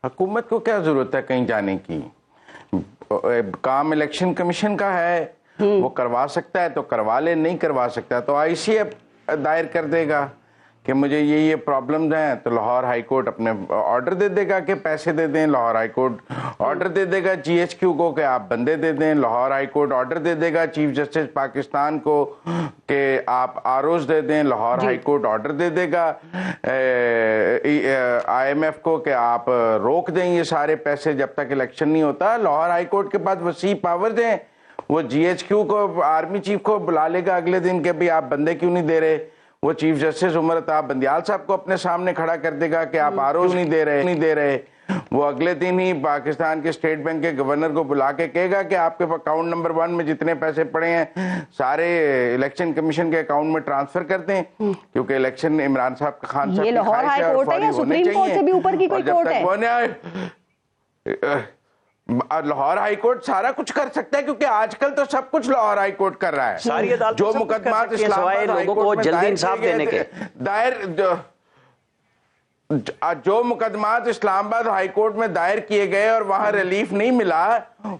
حکومت کو کیا ضرورت ہے کہیں جانے کی؟ کام الیکشن کمیشن کا ہے، وہ کروا سکتا ہے تو کروا لے، نہیں کروا سکتا تو آئی سی ایف دائر کر دے گا کہ مجھے یہ پرابلمز ہیں، تو لاہور ہائی کورٹ اپنے آرڈر دے دے گا کہ پیسے دے دیں، لاہور ہائی کورٹ آرڈر دے دے گا جی ایچ کیو کو کہ آپ بندے دے دیں، لاہور ہائی کورٹ آرڈر دے دے گا چیف جسٹس پاکستان کو کہ آپ آروز دے دیں، لاہور ہائی کورٹ آرڈر دے دے گا آئی ایم ایف کو کہ آپ روک دیں یہ سارے پیسے جب تک الیکشن نہیں ہوتا۔ لاہور ہائی کورٹ کے پاس وسیع پاورز ہیں، وہ جی ایچ کیو کو، آرمی چیف کو بلا لے گا اگلے دن کہ بھی آپ بندے کیوں نہیں دے رہے، وہ چیف جسٹس عمر عطاب بندیال صاحب کو اپنے سامنے کھڑا کر دے گا کہ آپ آروز نہیں دے رہے، وہ اگلے دن ہی پاکستان کے اسٹیٹ بینک کے گورنر کو بلا کے کہے گا کہ آپ کے اکاؤنٹ نمبر 1 میں جتنے پیسے پڑے ہیں سارے الیکشن کمیشن کے اکاؤنٹ میں ٹرانسفر کر دیں، کیونکہ الیکشن عمران صاحب کا خان صاحب کی خواہش ہے اور فوری ہونے چاہیے، اور جب تک وہ نہیں لاہور ہائی کورٹ سارا کچھ کر سکتا ہے، کیونکہ آج کل تو سب کچھ لاہور ہائی کورٹ کر رہا ہے۔ جو مقدمات اسلام آباد ہائی کورٹ میں جو مقدمات اسلام آباد ہائی کورٹ میں دائر کیے گئے اور وہاں ریلیف نہیں ملا،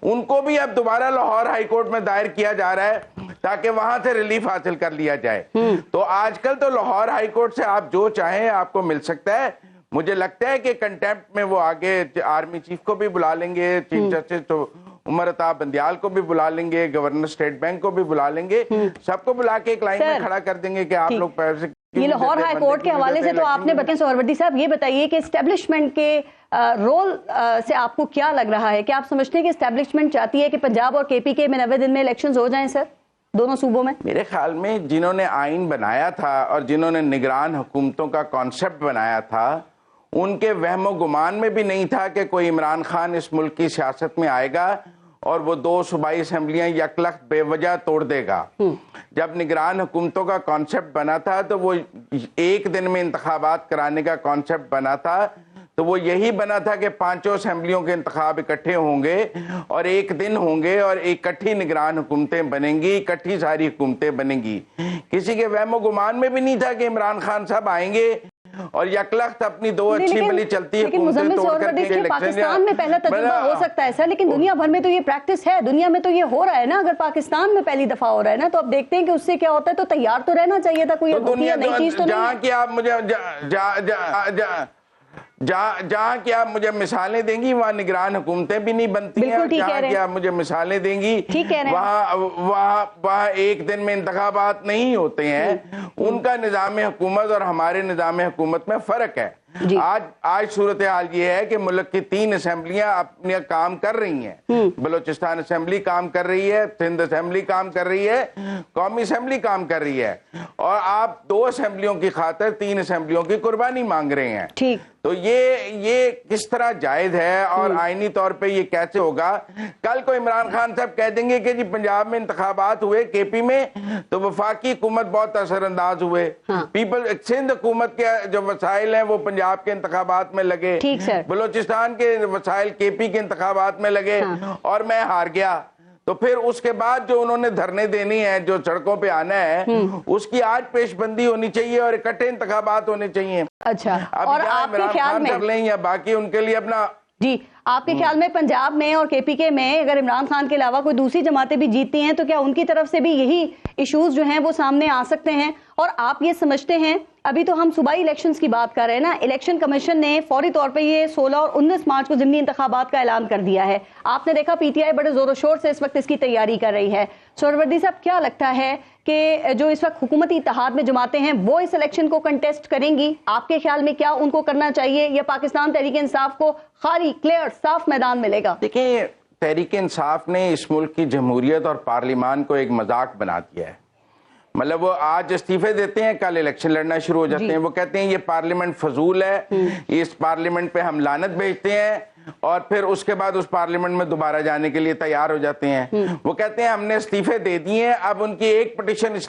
ان کو بھی اب دوبارہ لاہور ہائی کورٹ میں دائر کیا جا رہا ہے تاکہ وہاں سے ریلیف حاصل کر لیا جائے۔ تو آج کل تو لاہور ہائی کورٹ سے آپ جو چاہیں آپ کو مل سکتا ہے۔ مجھے لگتا ہے کہ کنٹیمپٹ میں وہ آگے آرمی چیف کو بھی بلا لیں گے، چیف جسٹس عمر عطاب بندیال کو بھی بلا لیں گے، گورنر اسٹیٹ بینک کو بھی بلا لیں گے، سب کو بلا کے ایک لائن میں کھڑا کر دیں گے کہ آپ لوگ پیسے۔ یہ لاہور ہائی کورٹ کے حوالے سے تو آپ نے بتائیں سہروردی صاحب، یہ بتائیے کہ اسٹیبلشمنٹ کے رول سے آپ کو کیا لگ رہا ہے؟ کیا آپ سمجھتے ہیں کہ اسٹیبلشمنٹ چاہتی ہے کہ پنجاب اور کے پی کے میں 90 دن میں الیکشنز ہو جائیں سر دونوں صوبوں میں؟ میرے خیال میں جنہوں نے آئین بنایا تھا اور جنہوں نے نگران حکومتوں کا کانسیپٹ بنایا تھا، ان کے وہم و گمان میں بھی نہیں تھا کہ کوئی عمران خان اس ملک کی سیاست میں آئے گا اور وہ 2 صوبائی اسمبلیاں یکلخت بے وجہ توڑ دے گا۔ جب نگران حکومتوں کا کانسیپٹ بنا تھا تو وہ ایک دن میں انتخابات کرانے کا کانسیپٹ بنا تھا، تو وہ یہی بنا تھا کہ 5 اسمبلیوں کے انتخاب اکٹھے ہوں گے اور ایک دن ہوں گے اور اکٹھی نگران حکومتیں بنیں گی، اکٹھی ساری حکومتیں بنیں گی۔ کسی کے وہم و گمان میں بھی نہیں تھا کہ عمران خان صاحب آئیں گے اور یکلخت اپنی 2 اچھی بلی چلتی حکومتیں توڑ کر کے پاکستان میں پہلا تجربہ ہو سکتا ہے سر، لیکن دنیا بھر میں تو یہ پریکٹس ہے، دنیا میں تو یہ ہو رہا ہے نا۔ اگر پاکستان میں پہلی دفعہ ہو رہا ہے نا تو اب دیکھتے ہیں کہ اس سے کیا ہوتا ہے، تو تیار تو رہنا چاہیے تھا، کوئی نئی چیز تو جہاں کہ آپ مجھے جہاں کہ آپ مجھے مثالیں دیں گی وہاں نگران حکومتیں بھی نہیں بنتی ہیں، جہاں کہ آپ مجھے مثالیں دیں گی وہاں ایک دن میں انتخابات نہیں ہوتے ہیں۔ ان کا نظام حکومت اور ہمارے نظام حکومت میں فرق ہے۔ آج صورتحال یہ ہے کہ ملک کی 3 اسمبلیاں اپنے کام کر رہی ہیں، بلوچستان اسمبلی کام کر رہی ہے، سندھ اسمبلی کام کر رہی ہے، قومی اسمبلی کام کر رہی ہے، اور آپ 2 اسمبلیوں کی خاطر 3 اسمبلیوں کی قربانی مانگ رہے ہیں۔ تو یہ کس طرح جائز ہے اور آئینی طور پہ یہ کیسے ہوگا؟ کل کو عمران خان صاحب کہہ دیں گے کہ جی پنجاب میں انتخابات ہوئے، کے پی میں، تو وفاقی حکومت بہت اثر انداز ہوئے، سندھ حکومت کے جو وسائل ہیں وہ پنجاب کے انتخابات میں لگے، بلوچستان کے وسائل کے پی کے انتخابات میں لگے اور میں ہار گیا، تو پھر اس کے بعد جو انہوں نے دھرنے دینی ہے، جو سڑکوں پہ آنا ہے، اس کی آج پیش بندی ہونی چاہیے اور اکٹھے انتخابات ہونے چاہیے۔ اچھا، اور آپ کے خیال میں کر لیں یا باقی ان کے لیے اپنا جی آپ کے خیال میں پنجاب میں اور کے پی کے میں اگر عمران خان کے علاوہ کوئی دوسری جماعتیں بھی جیتتی ہیں تو کیا ان کی طرف سے بھی یہی ایشوز جو ہیں وہ سامنے آ سکتے ہیں؟ اور آپ یہ سمجھتے ہیں، ابھی تو ہم صوبائی الیکشنز کی بات کر رہے ہیں نا، الیکشن کمیشن نے فوری طور پہ یہ 16 اور 19 مارچ کو ضمنی انتخابات کا اعلان کر دیا ہے۔ آپ نے دیکھا پی ٹی آئی بڑے زور و شور سے اس وقت اس کی تیاری کر رہی ہے۔ سہروردی صاحب کیا لگتا ہے کہ جو اس وقت حکومتی اتحاد میں جماعتیں ہیں وہ اس الیکشن کو کنٹیسٹ کریں گی؟ آپ کے خیال میں کیا ان کو کرنا چاہیے یا پاکستان تحریک انصاف کو خالی کلیئر صاف میدان ملے گا؟ دیکھیں، تحریک انصاف نے اس ملک کی جمہوریت اور پارلیمان کو ایک مذاق بنا دیا ہے۔ مطلب وہ آج استعفے دیتے ہیں، کل الیکشن لڑنا شروع ہو جاتے ہیں، وہ کہتے ہیں یہ پارلیمنٹ فضول ہے، اس پارلیمنٹ پہ ہم لعنت بھیجتے ہیں، اور پھر اس کے بعد اس پارلیمنٹ میں دوبارہ جانے کے لیے تیار ہو جاتے ہیں. وہ کہتے ہیں ہم نے استعفے دے دیے ہیں, اب ان کی ایک پٹیشن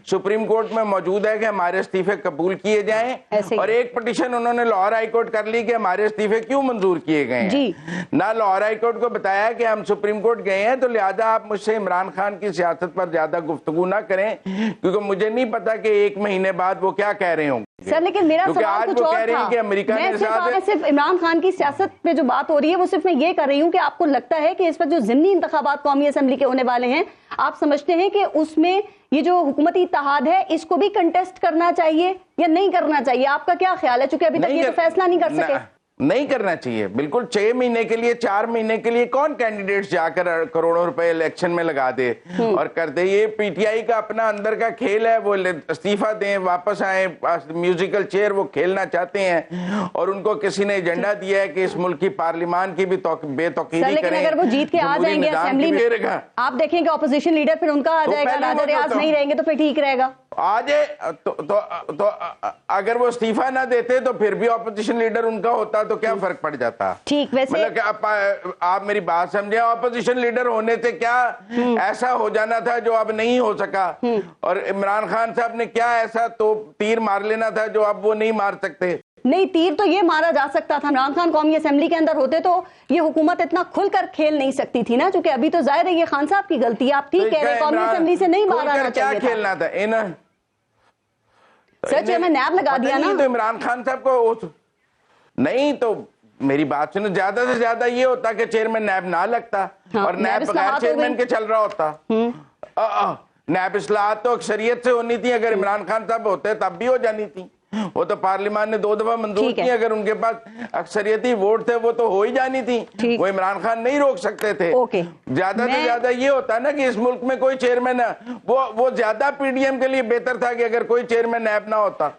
سپریم کورٹ میں موجود ہے کہ ہمارے استعفے قبول کیے جائیں, اور ایک پٹیشن انہوں نے لاہور ہائی کورٹ کر لی کہ ہمارے استعفے کیوں منظور کیے گئے ہیں. نہ لاہور ہائی کورٹ کو بتایا کہ ہم سپریم کورٹ گئے ہیں, تو لہذا آپ مجھ سے عمران خان کی سیاست پر زیادہ گفتگو نہ کریں, کیونکہ مجھے نہیں پتا کہ ایک مہینے بعد وہ کیا کہہ رہے ہوں گے. سر لیکن میرا سوال کچھ اور تھا, میں صرف عمران خان کی سیاست پہ جو بات ہو رہی ہے وہ صرف میں یہ کر رہی ہوں کہ آپ کو لگتا ہے کہ اس وقت جو ضمنی انتخابات قومی اسمبلی کے ہونے والے ہیں, آپ سمجھتے ہیں کہ اس میں یہ جو حکومتی اتحاد ہے اس کو بھی کنٹیسٹ کرنا چاہیے یا نہیں کرنا چاہیے؟ آپ کا کیا خیال ہے, چونکہ ابھی تک یہ تو فیصلہ نہیں کر سکے. نہیں کرنا چاہیے بالکل. 6 مہینے کے لیے 4 مہینے کے لیے کون کینڈیڈیٹس جا کر کروڑوں روپے الیکشن میں لگا دے اور کر دے؟ یہ پی ٹی آئی کا اپنا اندر کا کھیل ہے, وہ استعفیٰ دیں واپس آئیں, میوزیکل چیئر وہ کھیلنا چاہتے ہیں, اور ان کو کسی نے ایجنڈا دیا ہے کہ اس ملک کی پارلیمان کی بھی بے توقیری کریں. لیکن اگر وہ جیت کے آ جائیں گے اسمبلی میں, آپ دیکھیں گے اپوزیشن لیڈر پھر ان کا آ جائے گا, راجہ ریاض نہیں رہیں گے تو پھر ٹھیک رہے گا. آ جائے تو اگر وہ استعفیٰ نہ دیتے تو پھر بھی اپوزیشن لیڈر ان کا ہوتا تو کیا فرق پڑ جاتا؟ ٹھیک, ویسے مطلب کہ آپ میری بات سمجھیں, اپوزیشن لیڈر ہونے سے کیا ایسا ہو جانا تھا جو اب نہیں ہو سکا, اور عمران خان صاحب نے کیا ایسا تو تیر مار لینا تھا جو اب وہ نہیں مار سکتے؟ نہیں, تیر تو یہ مارا جا سکتا تھا. عمران خان قومی اسمبلی کے اندر ہوتے تو یہ حکومت اتنا کھل کر کھیل نہیں سکتی تھی نا, چونکہ ابھی تو ظاہر ہے یہ خان صاحب کی غلطی ہے. آپ ٹھیک کہہ رہے ہیں, قومی اسمبلی سے نہیں مارا جانا چاہیے تھا. کیا کھیلنا تھا سر؟ جو ہمیں نیب لگا دیا نا, تو عمران خان صاحب کو نہیں, تو میری بات سنو, زیادہ سے زیادہ یہ ہوتا کہ چیئرمین نیب نہ لگتا اور نیب بغیر چیئرمین کے چل رہا ہوتا. نیب اصلاحات تو اکثریت سے ہونی تھی, اگر عمران خان صاحب ہوتے تب بھی ہو جانی تھی. وہ تو پارلیمان نے 2 دفعہ منظور کی, اگر ان کے پاس اکثریتی ووٹ تھے وہ تو ہو ہی جانی تھی, وہ عمران خان نہیں روک سکتے تھے. زیادہ سے زیادہ یہ ہوتا ہے نا کہ اس ملک میں کوئی چیئرمین ہے, وہ زیادہ پی ڈی ایم کے لیے بہتر تھا کہ اگر کوئی چیئرمین نیب نہ ہوتا.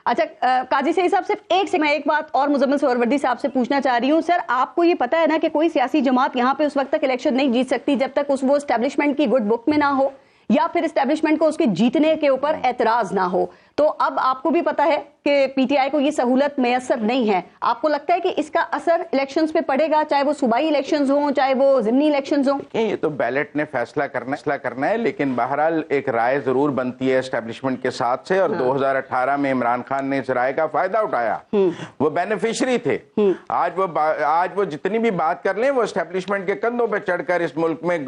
اچھا قاضی سعید صاحب, صرف میں ایک بات اور مزمل سہروردی صاحب سے پوچھنا چاہ رہی ہوں. سر آپ کو یہ پتا ہے نا کہ کوئی سیاسی جماعت یہاں پہ اس وقت تک الیکشن نہیں جیت سکتی جب تک وہ اسٹیبلشمنٹ کی گڈ بک میں نہ ہو, یا پھر اسٹیبلشمنٹ کو اس کے جیتنے کے اوپر اعتراض نہ ہو. تو اب آپ کو بھی پتا ہے کہ پی ٹی آئی کو یہ سہولت میسر نہیں ہے. آپ کو لگتا ہے کہ اس کا اثر الیکشنز پہ پڑے گا, چاہے وہ صوبائی الیکشنز ہوں چاہے وہ ضمنی الیکشنز ہوں؟ یہ تو بیلٹ نے فیصلہ کرنا ہے, لیکن بہرحال ایک رائے ضرور بنتی ہے اسٹیبلشمنٹ کے ساتھ سے, اور 2018 میں عمران خان نے اس رائے کا فائدہ اٹھایا, وہ بینیفیشری تھے. آج وہ جتنی بھی بات کر لیں, وہ اسٹیبلشمنٹ کے کندھوں پہ چڑھ کر اس ملک میں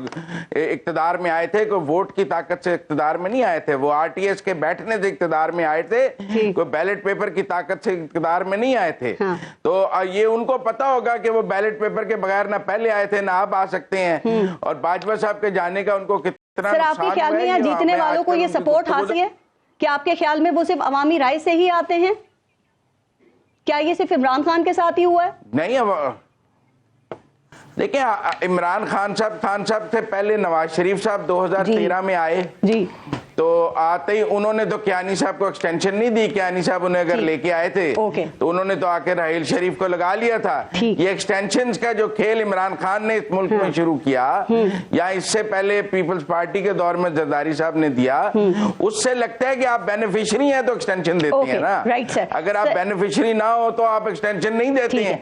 اقتدار میں آئے تھے, کوئی ووٹ کی طاقت سے اقتدار میں نہیں آئے تھے, وہ آر ٹی ایس کے بیٹھنے سے اقتدار میں آئے تھے, کوئی بیلٹ پیپر کی طاقت سے اقتدار میں نہیں آئے تھے. تو یہ ان کو پتا ہوگا کہ وہ بیلٹ پیپر کے بغیر نہ پہلے آئے تھے نہ اب آ سکتے ہیں, اور باجوہ صاحب کے جانے کا ان کو کتنا سر آپ کے خیال میں یہاں جیتنے والوں کو یہ سپورٹ حاصل ہے؟ کیا آپ کے خیال میں وہ صرف عوامی رائے سے ہی آتے ہیں؟ کیا یہ صرف عمران خان کے ساتھ ہی ہوا ہے؟ نہیں, دیکھیں عمران خان صاحب سے پہلے نواز شریف صاحب 2013 میں آئے, تو آتے ہی انہوں نے تو کیانی صاحب کو ایکسٹینشن نہیں دی. کیانی صاحب انہیں اگر لے کے آئے تھے تو انہوں نے تو آ کے راحیل شریف کو لگا لیا تھا. یہ ایکسٹینشنز کا جو کھیل عمران خان نے اس ملک میں شروع کیا, یا اس سے پہلے پیپلز پارٹی کے دور میں زرداری صاحب نے دیا, اس سے لگتا ہے کہ آپ بینیفیشری ہیں تو ایکسٹینشن دیتے ہیں نا. اگر آپ بینیفیشری نہ ہو تو آپ ایکسٹینشن نہیں دیتے ہیں.